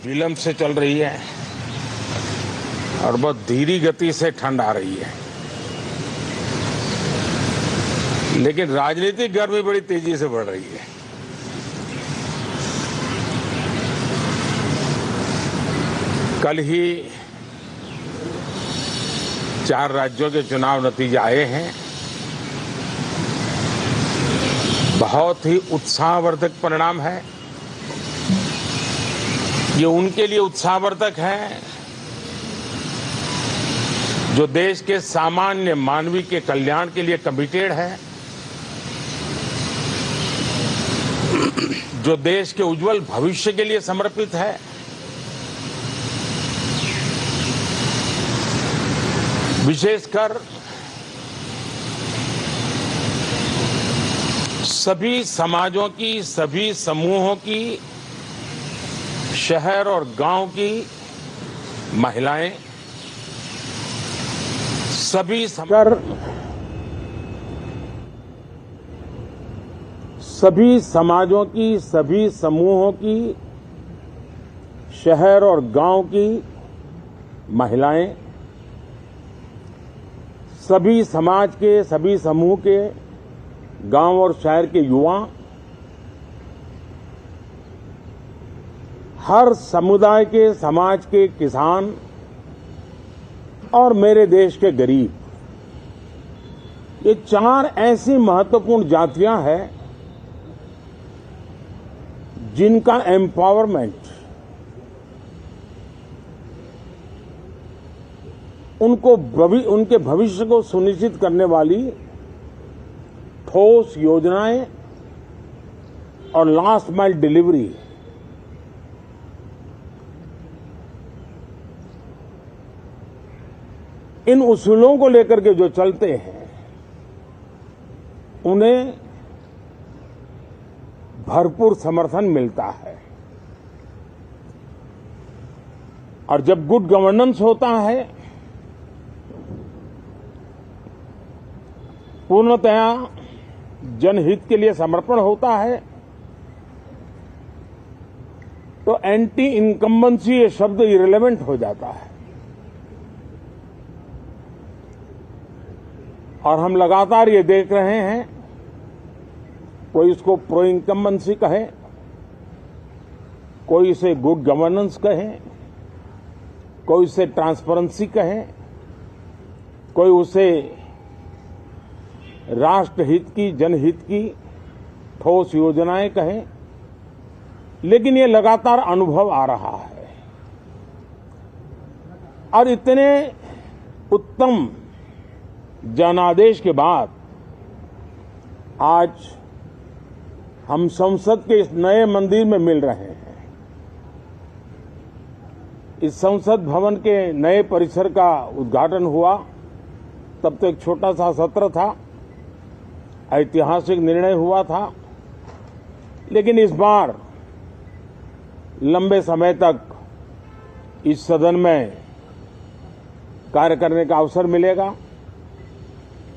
विलंब से चल रही है और बहुत धीमी गति से ठंड आ रही है, लेकिन राजनीतिक गर्मी बड़ी तेजी से बढ़ रही है। कल ही 4 राज्यों के चुनाव नतीजे आए हैं। बहुत ही उत्साहवर्धक परिणाम है। ये उनके लिए उत्साहवर्धक है जो देश के सामान्य मानवी के कल्याण के लिए कमिटेड है, जो देश के उज्जवल भविष्य के लिए समर्पित है, विशेषकर सभी समाजों की, सभी समूहों की, शहर और गांव की महिलाएं, सभी समाजों की, सभी समूहों की, शहर और गांव की महिलाएं, सभी समाज के, सभी समूह के, गांव और शहर के युवा, हर समुदाय के, समाज के किसान और मेरे देश के गरीब, ये 4 ऐसी महत्वपूर्ण जातियां हैं जिनका एम्पावरमेंट, उनके भविष्य को सुनिश्चित करने वाली ठोस योजनाएं और लास्ट माइल डिलीवरी, इन उसूलों को लेकर के जो चलते हैं उन्हें भरपूर समर्थन मिलता है। और जब गुड गवर्नेंस होता है, पूर्णतया जनहित के लिए समर्पण होता है, तो एंटी इनकम्बेंसी ये शब्द इरेलेवेंट हो जाता है। और हम लगातार ये देख रहे हैं, कोई इसको प्रो इनकम्बेंसी कहे, कोई इसे गुड गवर्नेंस कहे, कोई इसे ट्रांसपेरेंसी कहे, कोई उसे राष्ट्रहित की, जनहित की ठोस योजनाएं कहें, लेकिन ये लगातार अनुभव आ रहा है। और इतने उत्तम जनादेश के बाद आज हम संसद के इस नए मंदिर में मिल रहे हैं। इस संसद भवन के नए परिसर का उद्घाटन हुआ, तब तो एक छोटा सा सत्र था, ऐतिहासिक निर्णय हुआ था, लेकिन इस बार लंबे समय तक इस सदन में कार्य करने का अवसर मिलेगा।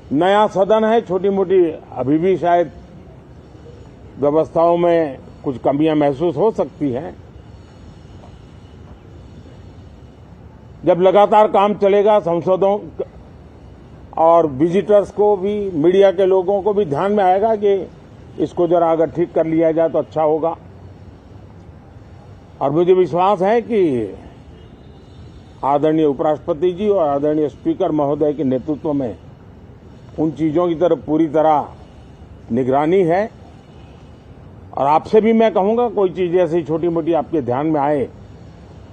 नया सदन है, छोटी मोटी अभी भी शायद व्यवस्थाओं में कुछ कमियां महसूस हो सकती हैं। जब लगातार काम चलेगा, सांसदों और विजिटर्स को भी, मीडिया के लोगों को भी ध्यान में आएगा कि इसको जरा अगर ठीक कर लिया जाए तो अच्छा होगा। और मुझे विश्वास है कि आदरणीय उपराष्ट्रपति जी और आदरणीय स्पीकर महोदय के नेतृत्व में उन चीजों की तरफ पूरी तरह निगरानी है। और आपसे भी मैं कहूंगा, कोई चीज ऐसी छोटी मोटी आपके ध्यान में आए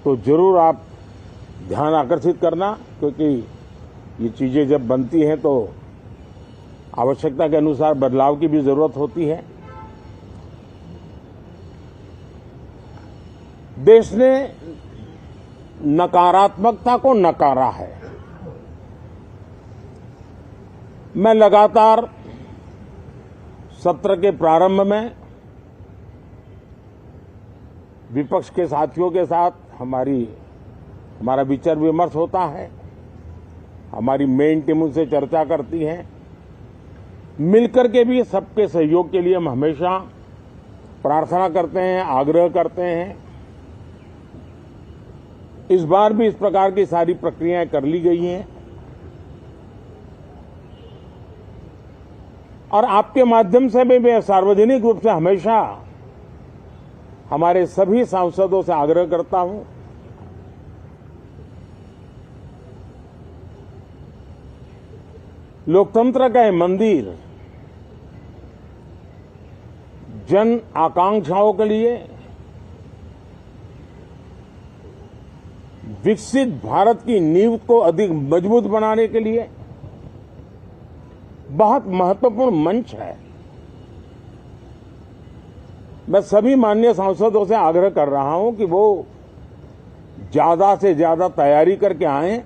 तो जरूर आप ध्यान आकर्षित करना, क्योंकि ये चीजें जब बनती हैं तो आवश्यकता के अनुसार बदलाव की भी जरूरत होती है। देश ने नकारात्मकता को नकारा है। मैं लगातार सत्र के प्रारंभ में विपक्ष के साथियों के साथ हमारा विचार विमर्श होता है, हमारी मेन टीम उनसे चर्चा करती है। मिलकर के भी सबके सहयोग के लिए हम हमेशा प्रार्थना करते हैं, आग्रह करते हैं। इस बार भी इस प्रकार की सारी प्रक्रियाएं कर ली गई हैं और आपके माध्यम से भी मैं सार्वजनिक रूप से हमेशा हमारे सभी सांसदों से आग्रह करता हूं, लोकतंत्र का ये मंदिर जन आकांक्षाओं के लिए, विकसित भारत की नींव को अधिक मजबूत बनाने के लिए बहुत महत्वपूर्ण मंच है। मैं सभी माननीय सांसदों से आग्रह कर रहा हूं कि वो ज्यादा से ज्यादा तैयारी करके आएं,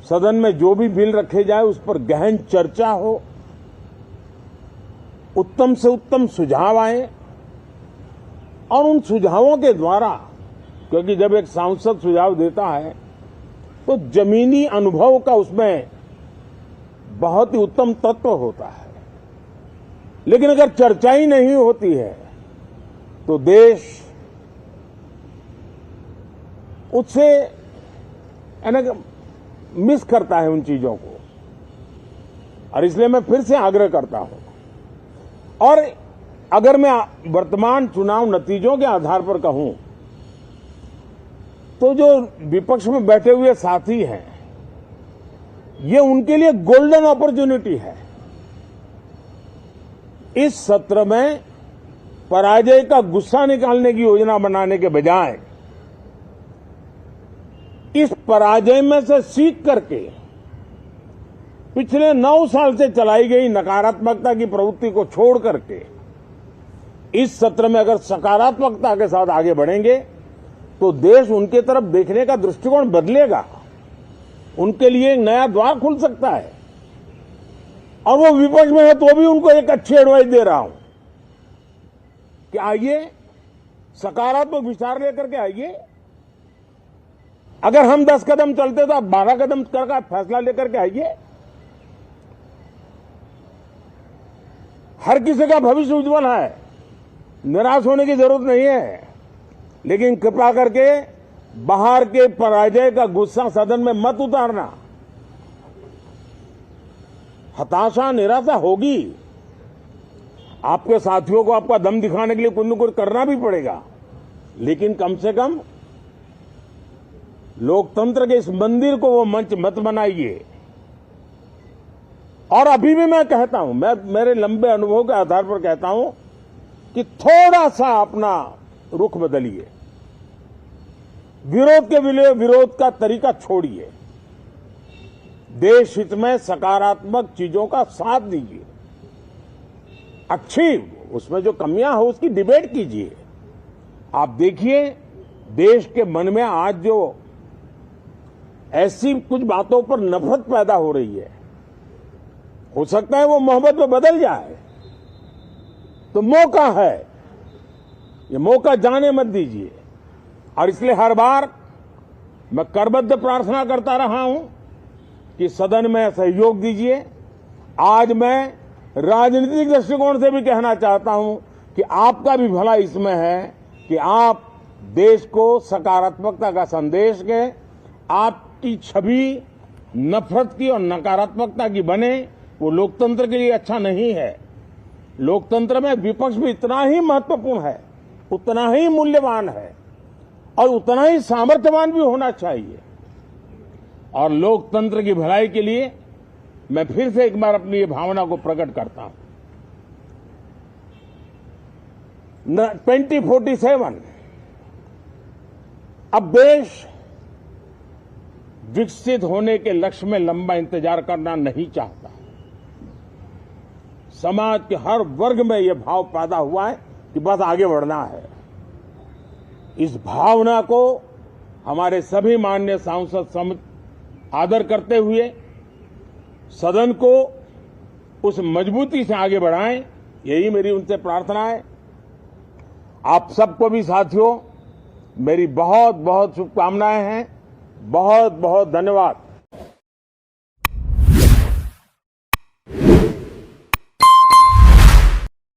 सदन में जो भी बिल रखे जाए उस पर गहन चर्चा हो, उत्तम से उत्तम सुझाव आए और उन सुझावों के द्वारा, क्योंकि जब एक सांसद सुझाव देता है तो जमीनी अनुभव का उसमें बहुत ही उत्तम तत्व होता है, लेकिन अगर चर्चा ही नहीं होती है तो देश उससे मिस करता है उन चीजों को। और इसलिए मैं फिर से आग्रह करता हूं, और अगर मैं वर्तमान चुनाव नतीजों के आधार पर कहूं तो जो विपक्ष में बैठे हुए साथी हैं, ये उनके लिए गोल्डन अपॉर्चुनिटी है। इस सत्र में पराजय का गुस्सा निकालने की योजना बनाने के बजाय इस पराजय में से सीख करके पिछले 9 साल से चलाई गई नकारात्मकता की प्रवृत्ति को छोड़ करके इस सत्र में अगर सकारात्मकता के साथ आगे बढ़ेंगे तो देश उनके तरफ देखने का दृष्टिकोण बदलेगा, उनके लिए एक नया द्वार खुल सकता है। और वो विपक्ष में है तो भी उनको एक अच्छी एडवाइस दे रहा हूं कि आइए, सकारात्मक विचार लेकर के आइए। अगर हम 10 कदम चलते तो आप 12 कदम करके फैसला लेकर के आइए। हर किसी का भविष्य उज्जवल है, निराश होने की जरूरत नहीं है, लेकिन कृपा करके बाहर के पराजय का गुस्सा सदन में मत उतारना। हताशा, निराशा होगी, आपके साथियों को आपका दम दिखाने के लिए कुछ न कुछ करना भी पड़ेगा, लेकिन कम से कम लोकतंत्र के इस मंदिर को वो मंच मत बनाइए। और अभी भी मैं कहता हूं, मैं मेरे लंबे अनुभव के आधार पर कहता हूं कि थोड़ा सा अपना रुख बदलिए, विरोध के विरोध का तरीका छोड़िए, देश हित में सकारात्मक चीजों का साथ दीजिए, अच्छी उसमें जो कमियां हो उसकी डिबेट कीजिए। आप देखिए देश के मन में आज जो ऐसी कुछ बातों पर नफरत पैदा हो रही है, हो सकता है वो मोहब्बत में बदल जाए, तो मौका है, ये मौका जाने मत दीजिए। और इसलिए हर बार मैं करबद्ध प्रार्थना करता रहा हूं कि सदन में सहयोग दीजिए। आज मैं राजनीतिक दृष्टिकोण से भी कहना चाहता हूं कि आपका भी भला इसमें है कि आप देश को सकारात्मकता का संदेश दें, आपकी छवि नफरत की और नकारात्मकता की बने, वो लोकतंत्र के लिए अच्छा नहीं है। लोकतंत्र में विपक्ष भी इतना ही महत्वपूर्ण है, उतना ही मूल्यवान है और उतना ही सामर्थ्यवान भी होना चाहिए। और लोकतंत्र की भलाई के लिए मैं फिर से एक बार अपनी ये भावना को प्रकट करता हूं। 2047 अब देश विकसित होने के लक्ष्य में लंबा इंतजार करना नहीं चाहता। समाज के हर वर्ग में यह भाव पैदा हुआ है कि बस आगे बढ़ना है। इस भावना को हमारे सभी माननीय सांसद आदर करते हुए सदन को उस मजबूती से आगे बढ़ाएं, यही मेरी उनसे प्रार्थना है। आप सबको भी साथियों मेरी बहुत बहुत शुभकामनाएं हैं। बहुत बहुत धन्यवाद।